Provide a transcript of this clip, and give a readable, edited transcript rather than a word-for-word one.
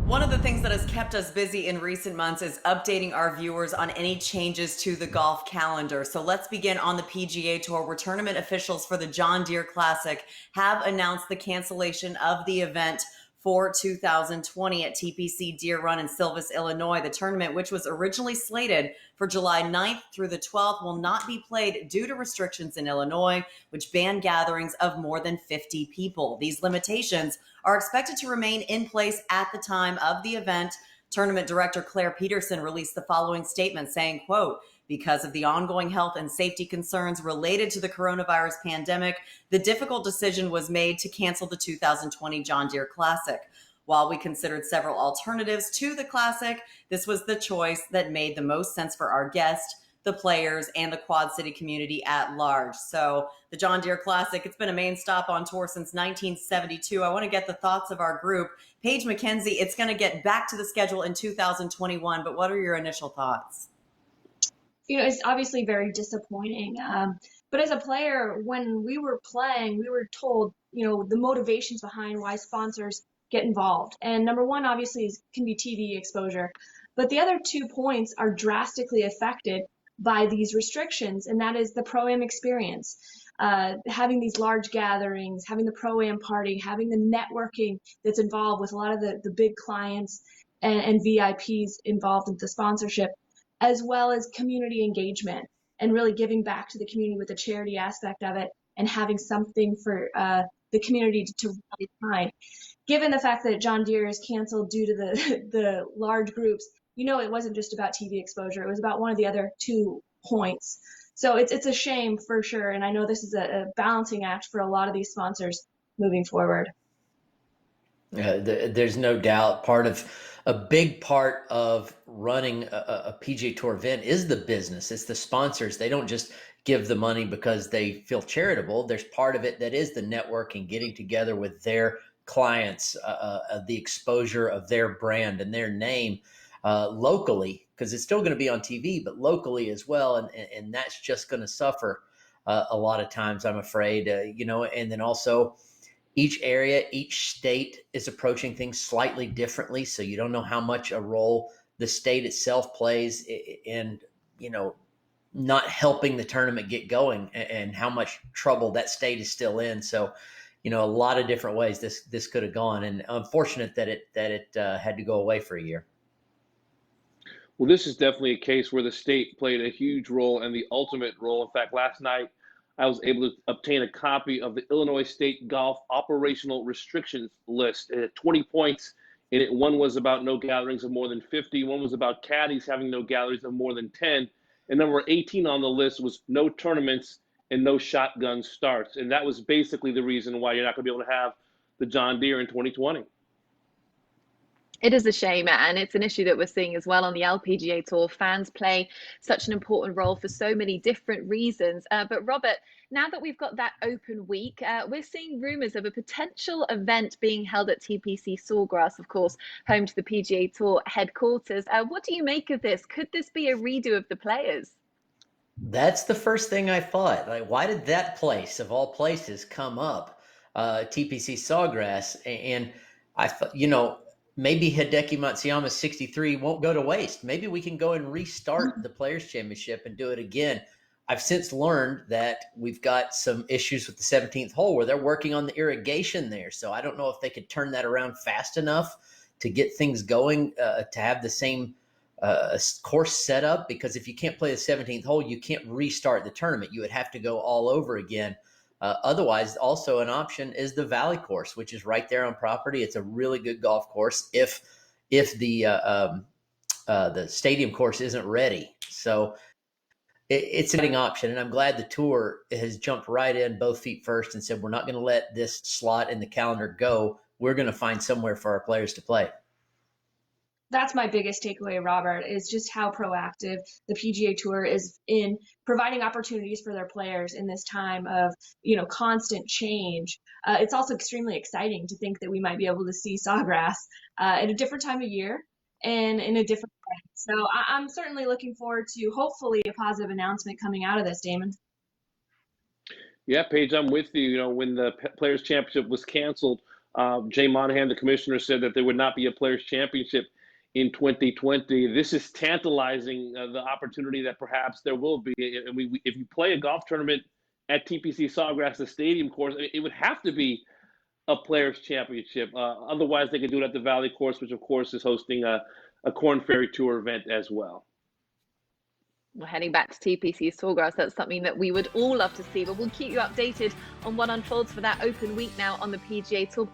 One of the things that has kept us busy in recent months is updating our viewers on any changes to the golf calendar. So let's begin on the PGA Tour, where tournament officials for the John Deere Classic have announced the cancellation of the event for 2020 at TPC Deer Run in Silvis, Illinois. The tournament, which was originally slated for July 9th through the 12th, will not be played due to restrictions in Illinois, which ban gatherings of more than 50 people. These limitations are expected to remain in place at the time of the event. Tournament director Claire Peterson released the following statement saying, quote, "Because of the ongoing health and safety concerns related to the coronavirus pandemic, the difficult decision was made to cancel the 2020 John Deere Classic. While we considered several alternatives to the Classic, this was the choice that made the most sense for our guests, the players, and the Quad City community at large." So the John Deere Classic, it's been a main stop on tour since 1972. I want to get the thoughts of our group. Paige McKenzie, it's going to get back to the schedule in 2021, but what are your initial thoughts? It's obviously very disappointing. But as a player, when we were playing, we were told, the motivations behind why sponsors get involved. And number one, obviously, can be TV exposure. But the other 2 points are drastically affected by these restrictions, and that is the Pro-Am experience. Having these large gatherings, having the Pro-Am party, having the networking that's involved with a lot of the big clients and VIPs involved in the sponsorship, as well as community engagement and really giving back to the community with the charity aspect of it and having something for the community to rally behind. Given the fact that John Deere is canceled due to the large groups, it wasn't just about TV exposure. It was about one of the other 2 points. So it's a shame for sure. And I know this is a balancing act for a lot of these sponsors moving forward. There's no doubt a big part of running a PGA Tour event is the business. It's the sponsors. They don't just give the money because they feel charitable. There's part of it that is the networking, getting together with their clients, the exposure of their brand and their name locally, because it's still going to be on TV, but locally as well. And that's just going to suffer a lot of times, I'm afraid, and then also each area, each state is approaching things slightly differently. So you don't know how much a role the state itself plays in, not helping the tournament get going and how much trouble that state is still in. So, a lot of different ways this could have gone, and unfortunate that it had to go away for a year. Well, this is definitely a case where the state played a huge role and the ultimate role. In fact, last night I was able to obtain a copy of the Illinois State Golf Operational Restrictions List. It had 20 points in it. One was about no gatherings of more than 50. One was about caddies having no gatherings of more than 10. And number 18 on the list was no tournaments and no shotgun starts. And that was basically the reason why you're not going to be able to have the John Deere in 2020. It is a shame, and it's an issue that we're seeing as well on the LPGA Tour. Fans play such an important role for so many different reasons. But Robert, now that we've got that open week, we're seeing rumors of a potential event being held at TPC Sawgrass, of course, home to the PGA Tour headquarters. What do you make of this? Could this be a redo of the Players? That's the first thing I thought. Like, why did that place of all places come up, TPC Sawgrass? And I thought, maybe Hideki Matsuyama's 63 won't go to waste. Maybe we can go and restart the Players Championship and do it again. I've since learned that we've got some issues with the 17th hole where they're working on the irrigation there. So I don't know if they could turn that around fast enough to get things going, to have the same course set up, because if you can't play the 17th hole, you can't restart the tournament. You would have to go all over again. Otherwise, also an option is the Valley course, which is right there on property. It's a really good golf course if the stadium course isn't ready. So it's an option, and I'm glad the tour has jumped right in both feet first and said, we're not going to let this slot in the calendar go. We're going to find somewhere for our players to play. That's my biggest takeaway, Robert, is just how proactive the PGA Tour is in providing opportunities for their players in this time of, constant change. It's also extremely exciting to think that we might be able to see Sawgrass at a different time of year and in a different way. So I'm certainly looking forward to hopefully a positive announcement coming out of this, Damon. Yeah, Paige, I'm with you. When the Players Championship was canceled, Jay Monahan, the commissioner, said that there would not be a Players' Championship in 2020. This is tantalizing, the opportunity that perhaps there will be. And if you play a golf tournament at TPC Sawgrass, the stadium course, it would have to be a Players' Championship. Otherwise, they could do it at the Valley Course, which, of course, is hosting a Corn Ferry Tour event as well. We're heading back to TPC Sawgrass. That's something that we would all love to see, but we'll keep you updated on what unfolds for that open week now on the PGA Tour.